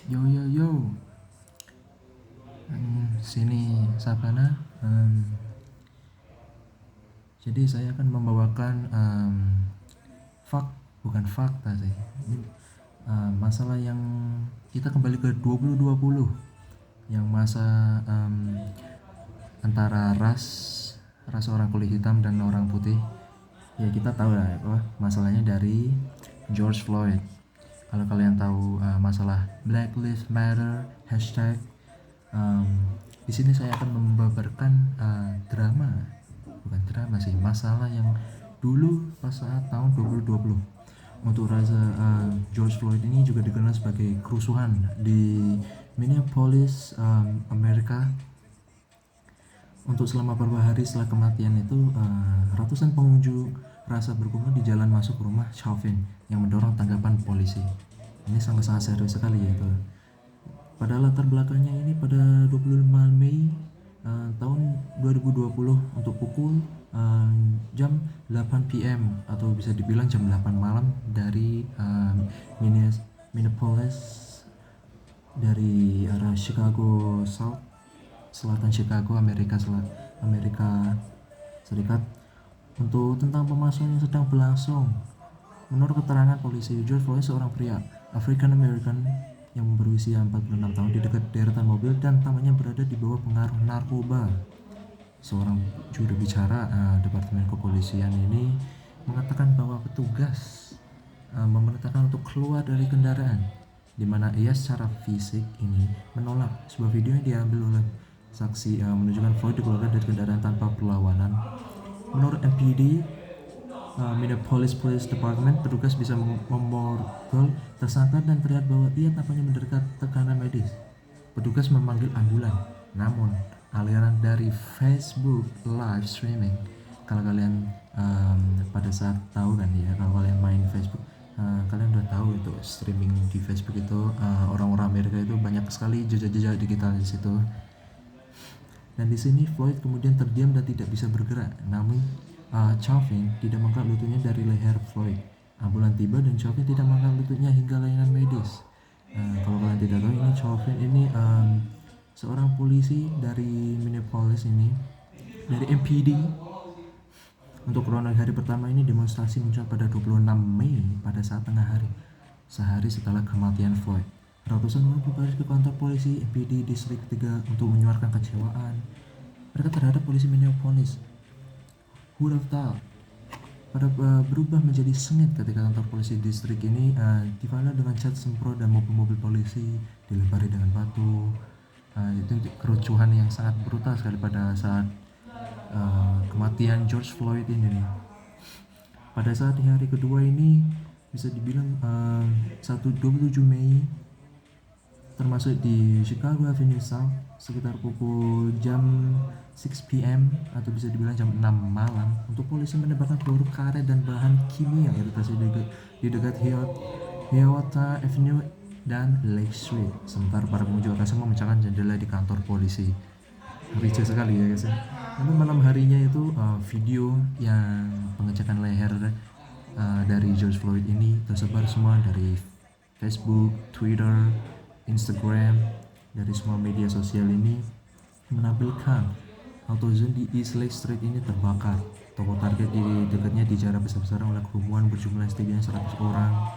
Yo yo yo, sini Sabana. Jadi saya akan membawakan fak bukan fakta sih. Ini masalah yang kita kembali ke 2020, yang masa antara ras orang kulit hitam dan orang putih. Ya kita tahu lah apa masalahnya dari George Floyd. Kalau kalian tahu masalah Black Lives Matter hashtag, um, di sini saya akan membabarkan drama, bukan drama sih, masalah yang dulu pas saat tahun 2020. Untuk rasa George Floyd ini juga dikenal sebagai kerusuhan di Minneapolis, Amerika. Untuk selama beberapa hari setelah kematian itu, ratusan pengunjuk rasa berkumpul di jalan masuk rumah Chauvin yang mendorong tanggapan polisi. Ini sangat-sangat serius sekali ya itu. Pada latar belakangnya ini pada 25 Mei tahun 2020 untuk pukul jam 8 PM atau bisa dibilang jam 8 malam dari Minneapolis, dari arah Chicago South, selatan Chicago, Amerika Serikat, untuk tentang pemasukan yang sedang berlangsung. Menurut keterangan polisi, George Floyd seorang pria African American yang berusia 46 tahun di dekat deretan mobil dan tampaknya berada di bawah pengaruh narkoba. Seorang juru bicara Departemen Kepolisian ini mengatakan bahwa petugas memerintahkan untuk keluar dari kendaraan, di mana ia secara fisik ini menolak. Sebuah video yang diambil oleh saksi menunjukkan Floyd dikeluarkan dari kendaraan tanpa perlawanan. Menurut MPD, Minneapolis Police Department, petugas bisa memborgol tersangka dan terlihat bahwa ia tampaknya menderita tekanan medis. Petugas memanggil ambulan, namun aliran dari Facebook live streaming, kalau kalian pada saat tahu kan ya, kalau kalian main Facebook, kalian udah tahu itu streaming di Facebook itu, orang-orang Amerika itu banyak sekali jejak-jejak digital di situ. Dan di sini Floyd kemudian terdiam dan tidak bisa bergerak. Namun Chauvin tidak mengangkat lututnya dari leher Floyd. Ambulan tiba dan Chauvin tidak mengangkat lututnya hingga layanan medis. Kalau kalian tidak tahu, ini Chauvin ini seorang polisi dari Minneapolis ini, dari MPD. Untuk kronologi hari pertama ini, demonstrasi muncul pada 26 Mei pada saat tengah hari, sehari setelah kematian Floyd. Ratusan orang berbaris ke kantor polisi MPD Distrik 3 untuk menyuarakan kecewaan mereka terhadap polisi Minneapolis. Who would have thought? Pada berubah menjadi sengit ketika kantor polisi distrik ini divalah dengan cat semprot dan mobil-mobil polisi dilempari dengan batu. Itu kerucuhan yang sangat brutal sekali pada saat kematian George Floyd ini nih. Pada saat di hari kedua ini bisa dibilang 27 Mei, termasuk di Chicago Avenue South sekitar pukul jam 6 PM atau bisa dibilang jam 6 malam, untuk polisi menembakkan peluru karet dan bahan kimia iritasi di dekat Hiawatha Avenue dan Lake Street. Sementara para pengunjuk rasa memecahkan jendela di kantor polisi. Ricu sekali ya guys. Namun malam harinya itu video yang pengecekan leher dari George Floyd ini tersebar semua dari Facebook, Twitter, Instagram, dari semua media sosial ini menampilkan AutoZone di East Lake Street ini terbakar. Toko target di dekatnya dijarah besar-besaran oleh kerumunan berjumlah setidaknya 100 orang.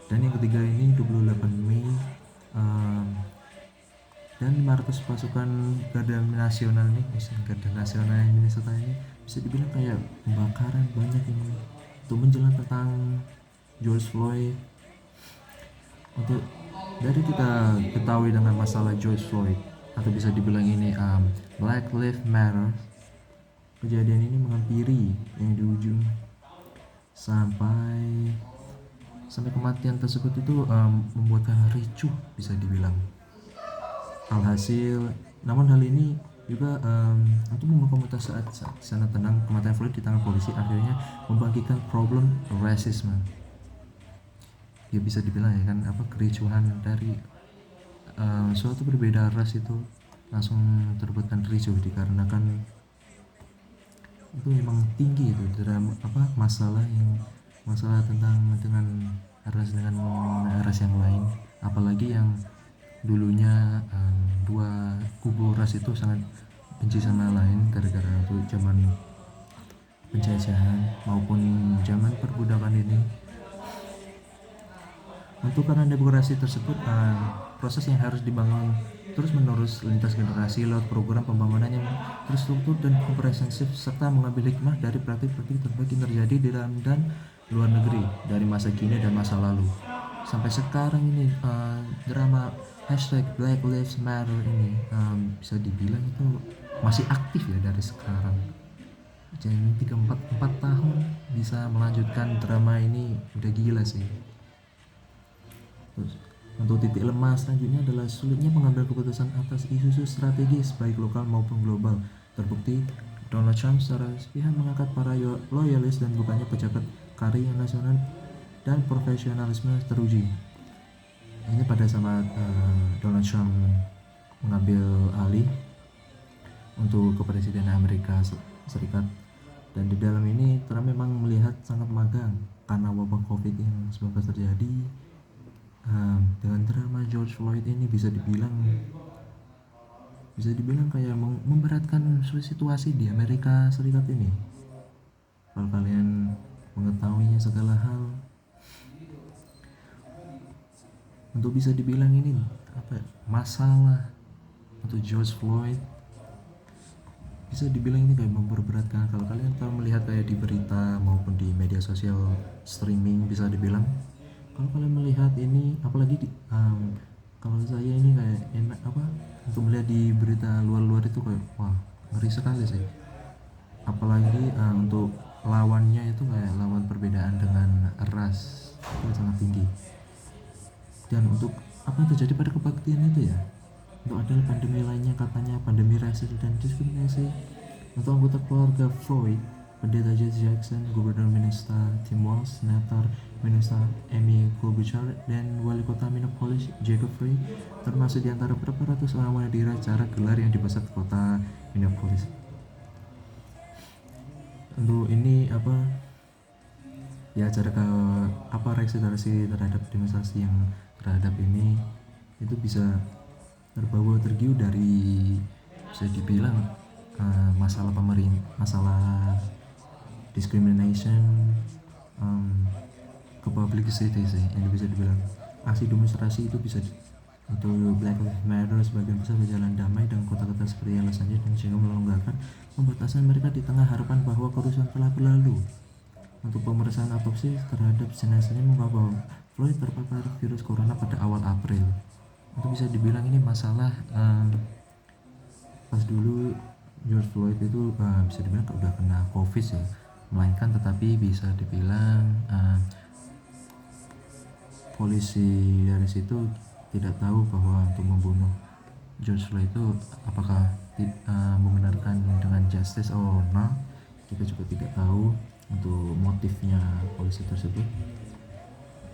Dan yang ketiga ini 28 Mei, dan 500 pasukan Garda Nasional nih, Garda Nasional Minnesota ini bisa dibilang kayak pembakaran banyak ini untuk menjelang tentang George Floyd. Untuk dari kita ketahui dengan masalah George Floyd, atau bisa dibilang ini Black Lives Matter, kejadian ini menghampiri yang di ujung sampai kematian tersebut itu membuatkan ricuh bisa dibilang. Alhasil, namun hal ini juga untuk membuat komunitas saat sana tenang, kematian Floyd di tangan polisi akhirnya membangkitkan problem rasisme. Ya bisa dibilang ya kan, kericuhan dari suatu berbeda ras itu langsung terbuatkan ricuh dikarenakan itu memang tinggi itu dalam masalah tentang dengan ras yang lain. apalagi yang dulunya dua kubu ras itu sangat benci sama lain gara-gara itu zaman penjajahan maupun zaman perbudakan ini. Untuk karena demokrasi tersebut, proses yang harus dibangun terus menerus lintas generasi lewat program pembangunan yang terstruktur dan komprehensif serta mengambil hikmah dari praktik-praktik terbaik yang terjadi di dalam dan luar negeri dari masa kini dan masa lalu. Sampai sekarang ini drama #Black Lives Matter ini bisa dibilang itu masih aktif ya dari sekarang. Jadi 4 tahun bisa melanjutkan drama ini udah gila sih. Terus, untuk titik lemah selanjutnya adalah sulitnya mengambil keputusan atas isu-isu strategis baik lokal maupun global. Terbukti Donald Trump secara sepihak mengangkat para loyalis dan bukannya pejabat karir nasional dan profesionalisme teruji. Ini pada saat Donald Trump mengambil alih untuk kepresidenan Amerika Serikat, dan di dalam ini Trump memang melihat sangat magang karena wabah COVID yang semoga terjadi. Dengan drama George Floyd ini bisa dibilang kayak memberatkan situasi di Amerika Serikat ini. Kalau kalian mengetahuinya segala hal, untuk bisa dibilang ini masalah untuk George Floyd bisa dibilang ini kayak memperberatkan. Kalau kalian tahu melihat kayak di berita maupun di media sosial streaming, bisa dibilang kalau kalian melihat ini, apalagi kalau saya ini kayak enak untuk melihat di berita luar itu kayak wah ngeri sekali sih. Apalagi untuk lawannya itu kayak lawan perbedaan dengan ras itu sangat tinggi. Dan untuk apa yang terjadi pada kebaktian itu ya, untuk adalah pandemi lainnya, katanya pandemi rasisme dan diskriminasi untuk anggota keluarga Floyd, Pendeta Jesse Jackson, Gubernur Minnesota Tim Walz, Senator Minnesota Amy Klobuchar, dan Wali Kota Minneapolis Jacob Frey termasuk di antara berapa ratus orang wanita di acara gelar yang di pusat kota Minneapolis. Untuk ini acara reaksi terhadap demonstrasi yang terhadap ini itu bisa terbawa tergiur dari bisa dibilang masalah masalah discrimination ke publicity sih, yang bisa dibilang aksi demonstrasi itu bisa untuk Black Lives Matter sebagian besar berjalan damai dan kota-kota seperti Los Angeles dan sehingga melonggarkan pembatasan mereka di tengah harapan bahwa kerusuhan telah berlalu. Untuk pemeriksaan autopsi terhadap jenazahnya mengungkap bahwa Floyd terpapar virus corona pada awal April. Itu bisa dibilang ini masalah pas dulu George Floyd itu bisa dibilang udah kena COVID ya, melainkan tetapi bisa dibilang polisi dari situ tidak tahu bahwa untuk membunuh George Floyd itu apakah membenarkan dengan justice or not. Kita juga tidak tahu untuk motifnya polisi tersebut,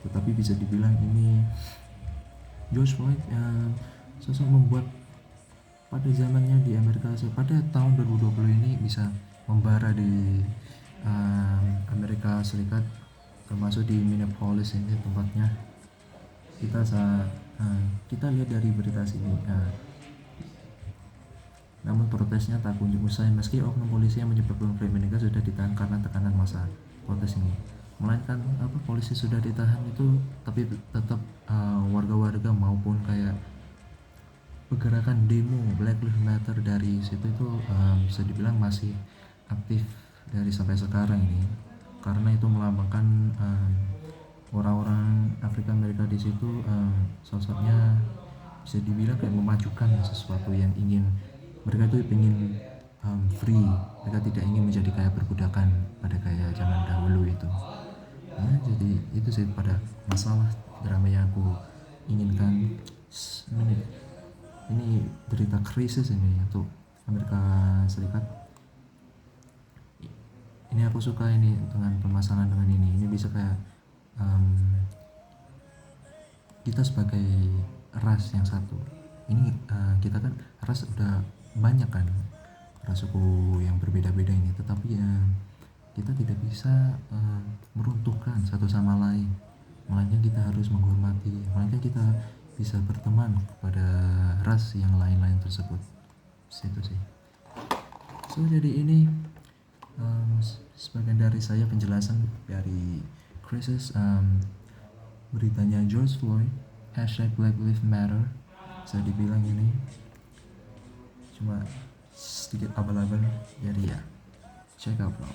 tetapi bisa dibilang ini George Floyd sosok membuat pada zamannya di Amerika pada tahun 2020 ini bisa membara di Amerika Serikat, termasuk di Minneapolis ini tempatnya. Kita lihat dari berita sini, namun protesnya tak kunjung usai meski oknum polisi yang menyebabkan Floyd meninggal sudah ditahan karena tekanan massa protes ini. Melainkan polisi sudah ditahan itu, tapi tetap warga-warga maupun kayak pergerakan demo Black Lives Matter dari situ itu bisa dibilang masih aktif dari sampai sekarang ini, karena itu melambangkan orang-orang Afrika Amerika di situ sosoknya bisa dibilang kayak memajukan sesuatu yang ingin mereka itu ingin free, mereka tidak ingin menjadi kayak perbudakan pada kayak zaman dahulu itu. Jadi itu sih pada masalah drama yang aku inginkan. Ini berita krisis ini untuk Amerika Serikat. Ini aku suka ini dengan permasalahan dengan ini bisa kayak kita sebagai ras yang satu ini, kita kan ras udah banyak kan, ras suku yang berbeda-beda ini, tetapi ya kita tidak bisa meruntuhkan satu sama lain, melainkan kita harus menghormati, melainkan kita bisa berteman kepada ras yang lain-lain tersebut. Itu sih. So jadi ini sebagian dari saya penjelasan dari krisis beritanya George Floyd, #Black Lives Matter. Bisa dibilang ini cuma sedikit abal-abal, jadi ya check out now.